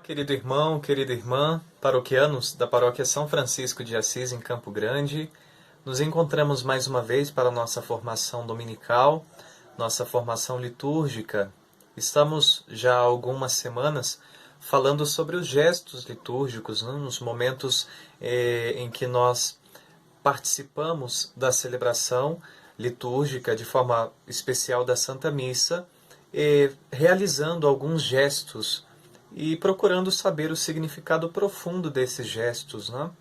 Querido irmão, querida irmã, paroquianos da Paróquia São Francisco de Assis, em Campo Grande, nos encontramos mais uma vez para a nossa formação dominical, nossa formação litúrgica. Estamos já há algumas semanas falando sobre os gestos litúrgicos, né, nos momentos em que nós participamos da celebração litúrgica, de forma especial da Santa Missa, realizando alguns gestos e procurando saber o significado profundo desses gestos, né?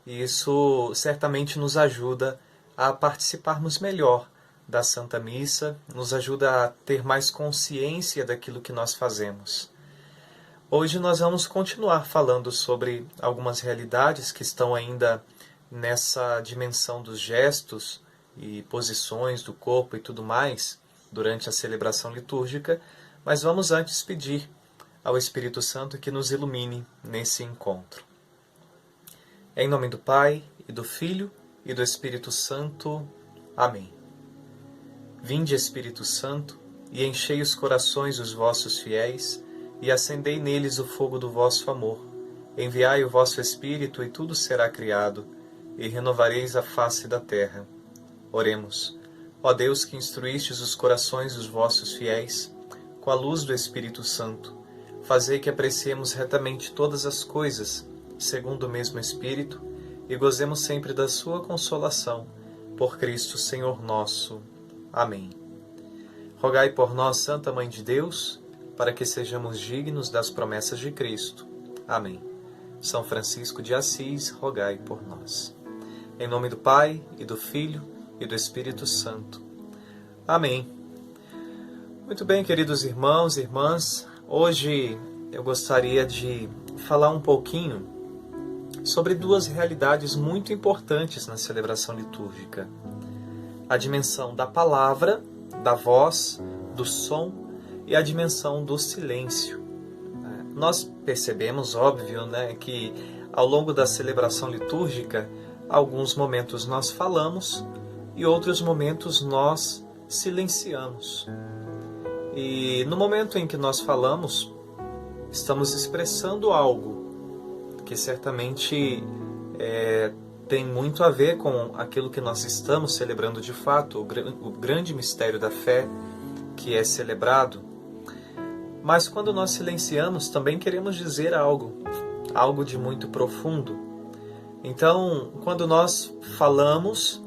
E isso certamente nos ajuda a participarmos melhor da Santa Missa, nos ajuda a ter mais consciência daquilo que nós fazemos. Hoje nós vamos continuar falando sobre algumas realidades que estão ainda nessa dimensão dos gestos e posições do corpo e tudo mais durante a celebração litúrgica, mas vamos antes pedir ao Espírito Santo que nos ilumine nesse encontro. Em nome do Pai, e do Filho, e do Espírito Santo. Amém. Vinde, Espírito Santo, e enchei os corações dos vossos fiéis, e acendei neles o fogo do vosso amor. Enviai o vosso Espírito, e tudo será criado, e renovareis a face da terra. Oremos. Ó Deus, que instruístes os corações dos vossos fiéis, com a luz do Espírito Santo, fazei que apreciemos retamente todas as coisas, segundo o mesmo Espírito, e gozemos sempre da sua consolação, por Cristo Senhor nosso. Amém. Rogai por nós, Santa Mãe de Deus, para que sejamos dignos das promessas de Cristo. Amém. São Francisco de Assis, rogai por nós. Em nome do Pai, e do Filho, e do Espírito Santo. Amém. Muito bem, queridos irmãos e irmãs, hoje eu gostaria de falar um pouquinho sobre duas realidades muito importantes na celebração litúrgica. A dimensão da palavra, da voz, do som e a dimensão do silêncio. Nós percebemos, óbvio, que ao longo da celebração litúrgica, alguns momentos nós falamos e outros momentos nós silenciamos. E no momento em que nós falamos, estamos expressando algo que certamente tem muito a ver com aquilo que nós estamos celebrando de fato, o grande mistério da fé que é celebrado. Mas quando nós silenciamos, também queremos dizer algo de muito profundo. Então, quando nós falamos,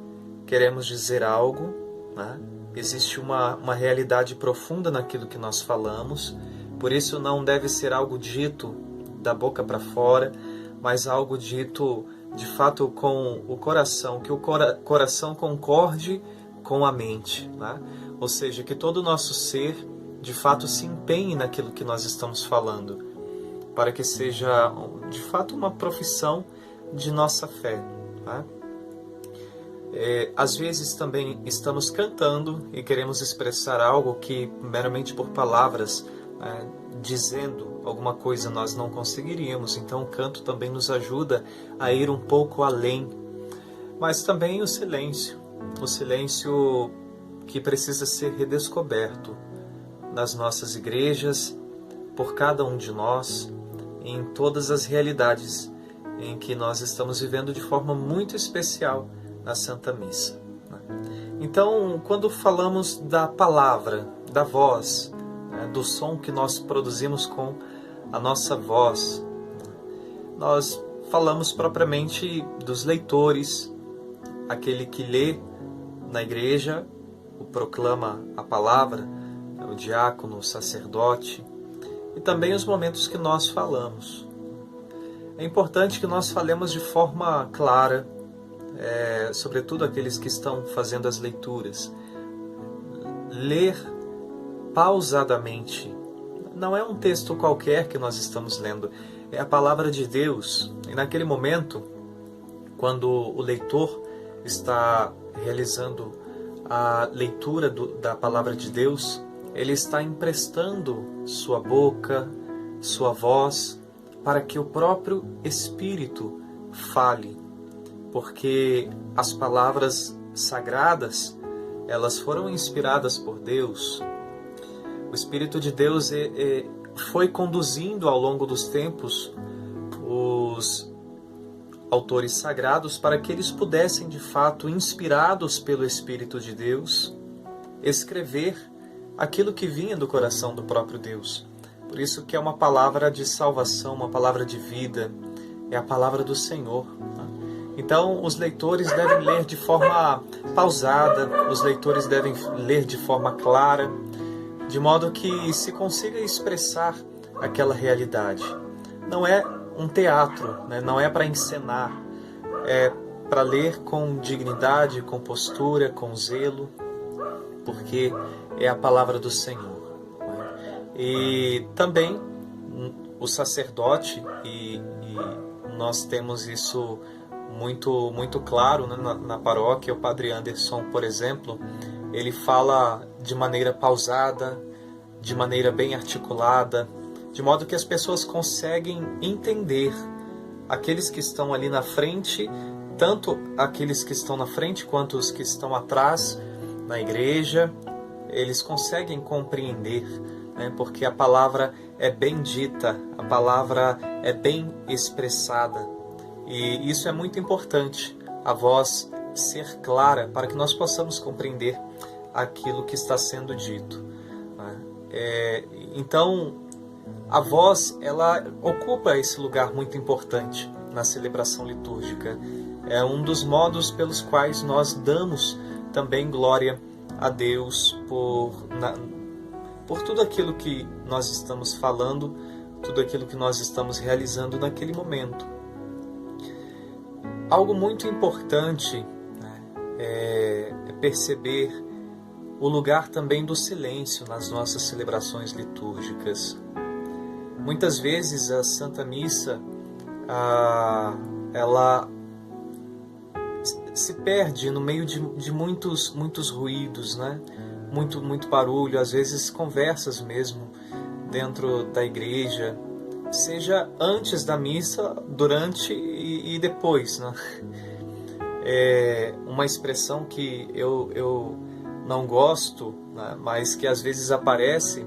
queremos dizer algo, né? Existe uma realidade profunda naquilo que nós falamos, por isso não deve ser algo dito da boca para fora, mas algo dito de fato com o coração, que o coração concorde com a mente, né? Ou seja, que todo o nosso ser de fato se empenhe naquilo que nós estamos falando, para que seja de fato uma profissão de nossa fé, né? Às vezes também estamos cantando e queremos expressar algo que meramente por palavras, dizendo alguma coisa, nós não conseguiríamos. Então o canto também nos ajuda a ir um pouco além. Mas também o silêncio que precisa ser redescoberto nas nossas igrejas, por cada um de nós, em todas as realidades em que nós estamos vivendo de forma muito especial na Santa Missa. Então, quando falamos da palavra, da voz, do som que nós produzimos com a nossa voz, nós falamos propriamente dos leitores, aquele que lê na igreja, o proclama a palavra, o diácono, o sacerdote, e também os momentos que nós falamos. É importante que nós falemos de forma clara, sobretudo aqueles que estão fazendo as leituras. Ler pausadamente. Não é um texto qualquer que nós estamos lendo, é a palavra de Deus. E naquele momento, quando o leitor está realizando a leitura da palavra de Deus, ele está emprestando sua boca, sua voz, para que o próprio Espírito fale. Porque as palavras sagradas, elas foram inspiradas por Deus. O Espírito de Deus foi conduzindo ao longo dos tempos os autores sagrados para que eles pudessem, de fato, inspirados pelo Espírito de Deus, escrever aquilo que vinha do coração do próprio Deus. Por isso que é uma palavra de salvação, uma palavra de vida, é a palavra do Senhor. Então, os leitores devem ler de forma pausada, os leitores devem ler de forma clara, de modo que se consiga expressar aquela realidade. Não é um teatro, né? Não é para encenar, é para ler com dignidade, com postura, com zelo, porque é a palavra do Senhor. E também o sacerdote, e nós temos isso muito claro, né, na paróquia. O Padre Anderson, por exemplo, ele fala de maneira pausada, de maneira bem articulada, de modo que as pessoas conseguem entender. Aqueles que estão ali na frente, tanto aqueles que estão na frente quanto os que estão atrás na igreja, eles conseguem compreender, né, porque a palavra é bem dita, a palavra é bem expressada. E isso é muito importante, a voz ser clara, para que nós possamos compreender aquilo que está sendo dito. Então, a voz, ela ocupa esse lugar muito importante na celebração litúrgica. É um dos modos pelos quais nós damos também glória a Deus por tudo aquilo que nós estamos falando, tudo aquilo que nós estamos realizando naquele momento. Algo muito importante, né, é perceber o lugar também do silêncio nas nossas celebrações litúrgicas. Muitas vezes a Santa Missa, ela se perde no meio de muitos ruídos, né? Muito barulho, às vezes conversas mesmo dentro da igreja, seja antes da missa, durante e depois, né? É uma expressão que eu não gosto, né? Mas que às vezes aparece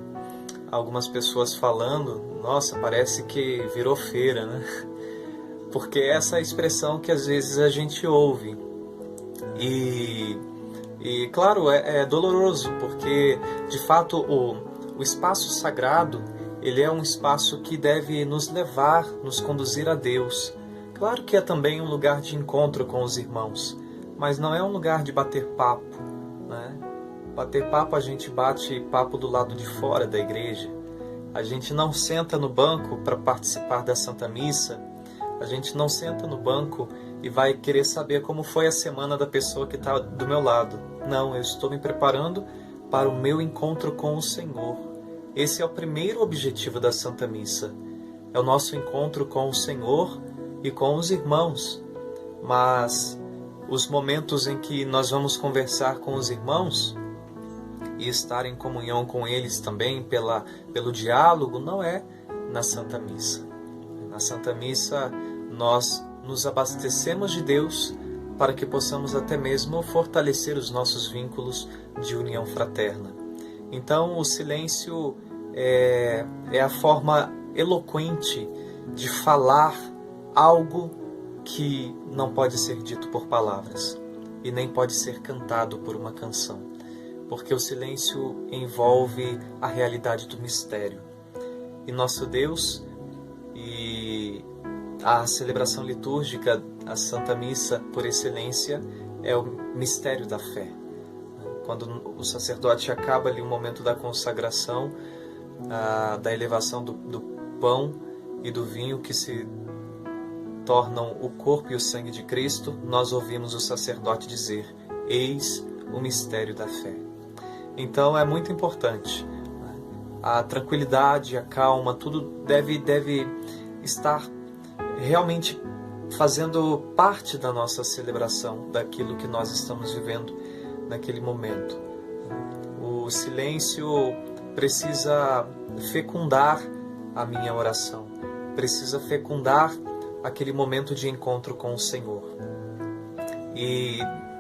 algumas pessoas falando: nossa, parece que virou feira, né? Porque essa é a expressão que às vezes a gente ouve. E claro, é doloroso, porque de fato o espaço sagrado, ele é um espaço que deve nos levar, nos conduzir a Deus. Claro que é também um lugar de encontro com os irmãos, mas não é um lugar de bater papo, né? Bater papo, a gente bate papo do lado de fora da igreja. A gente não senta no banco para participar da Santa Missa. A gente não senta no banco e vai querer saber como foi a semana da pessoa que está do meu lado. Não, eu estou me preparando para o meu encontro com o Senhor. Esse é o primeiro objetivo da Santa Missa. É o nosso encontro com o Senhor e com os irmãos. Mas os momentos em que nós vamos conversar com os irmãos e estar em comunhão com eles também pelo diálogo, não é na Santa Missa. Na Santa Missa nós nos abastecemos de Deus para que possamos até mesmo fortalecer os nossos vínculos de união fraterna. Então o silêncio é a forma eloquente de falar algo que não pode ser dito por palavras e nem pode ser cantado por uma canção, porque o silêncio envolve a realidade do mistério. E nosso Deus, e a celebração litúrgica, a Santa Missa, por excelência, é o mistério da fé. Quando o sacerdote acaba ali o momento da consagração, da elevação do pão e do vinho que se tornam o corpo e o sangue de Cristo, nós ouvimos o sacerdote dizer: eis o mistério da fé. Então é muito importante. A tranquilidade, a calma, tudo deve estar realmente fazendo parte da nossa celebração, daquilo que nós estamos vivendo naquele momento. O silêncio precisa fecundar a minha oração, precisa fecundar aquele momento de encontro com o Senhor. E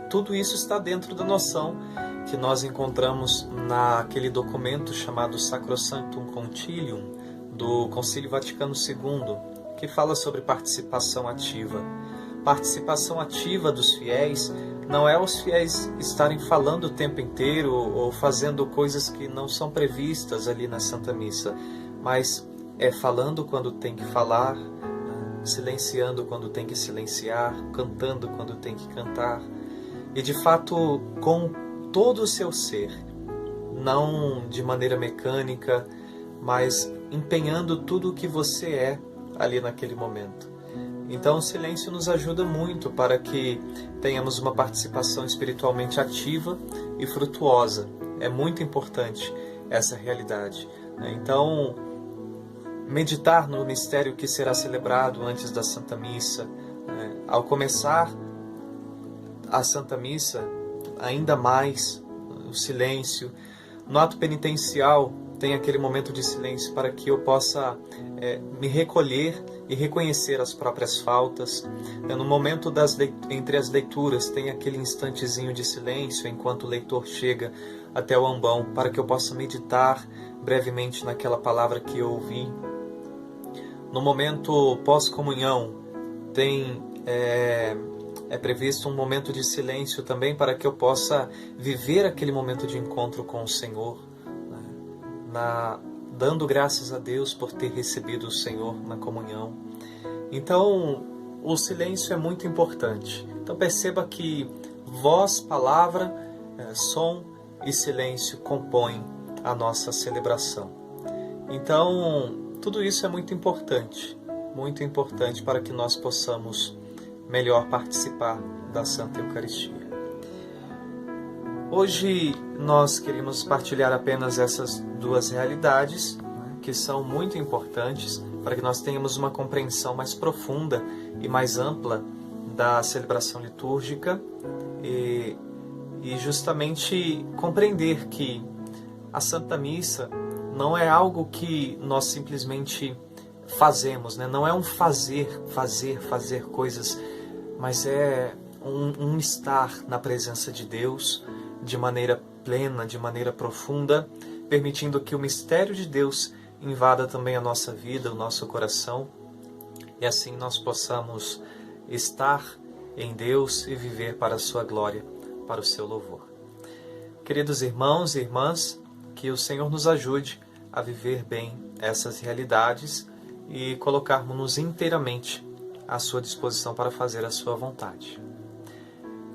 tudo isso está dentro da noção que nós encontramos naquele documento chamado Sacrosanctum Concilium, do Concílio Vaticano II, que fala sobre participação ativa. Participação ativa dos fiéis não é os fiéis estarem falando o tempo inteiro ou fazendo coisas que não são previstas ali na Santa Missa, mas é falando quando tem que falar, silenciando quando tem que silenciar, cantando quando tem que cantar, e de fato com todo o seu ser, não de maneira mecânica, mas empenhando tudo o que você é ali naquele momento. Então o silêncio nos ajuda muito para que tenhamos uma participação espiritualmente ativa e frutuosa. É muito importante essa realidade. Então, meditar no mistério que será celebrado antes da Santa Missa, ao começar a Santa Missa, ainda mais o silêncio. No ato penitencial tem aquele momento de silêncio para que eu possa me recolher e reconhecer as próprias faltas. No momento entre as leituras tem aquele instantezinho de silêncio enquanto o leitor chega até o ambão, para que eu possa meditar brevemente naquela palavra que eu ouvi. No momento pós-comunhão tem previsto um momento de silêncio também para que eu possa viver aquele momento de encontro com o Senhor, dando graças a Deus por ter recebido o Senhor na comunhão. Então, o silêncio é muito importante. Então perceba que voz, palavra, som e silêncio compõem a nossa celebração. Então, tudo isso é muito importante para que nós possamos melhor participar da Santa Eucaristia. Hoje nós queremos partilhar apenas essas duas realidades, que são muito importantes para que nós tenhamos uma compreensão mais profunda e mais ampla da celebração litúrgica e justamente compreender que a Santa Missa não é algo que nós simplesmente fazemos, né? Não é um fazer coisas, mas é um estar na presença de Deus de maneira plena, de maneira profunda, permitindo que o mistério de Deus invada também a nossa vida, o nosso coração, e assim nós possamos estar em Deus e viver para a sua glória, para o seu louvor. Queridos irmãos e irmãs, que o Senhor nos ajude a viver bem essas realidades e colocarmos-nos inteiramente à sua disposição para fazer a sua vontade.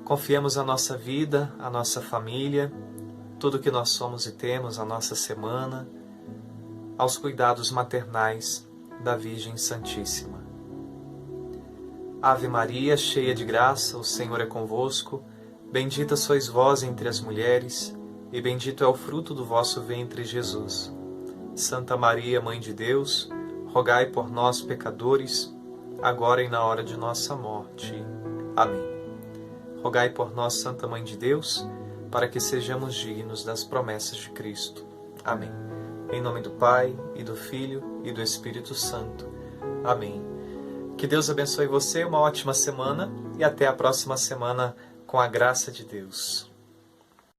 Confiemos a nossa vida, a nossa família, tudo que nós somos e temos, a nossa semana, aos cuidados maternais da Virgem Santíssima. Ave Maria, cheia de graça, o Senhor é convosco. Bendita sois vós entre as mulheres, e bendito é o fruto do vosso ventre, Jesus. Santa Maria, Mãe de Deus, rogai por nós, pecadores, agora e na hora de nossa morte. Amém. Rogai por nós, Santa Mãe de Deus, para que sejamos dignos das promessas de Cristo. Amém. Em nome do Pai, e do Filho, e do Espírito Santo. Amém. Que Deus abençoe você, uma ótima semana, e até a próxima semana, com a graça de Deus.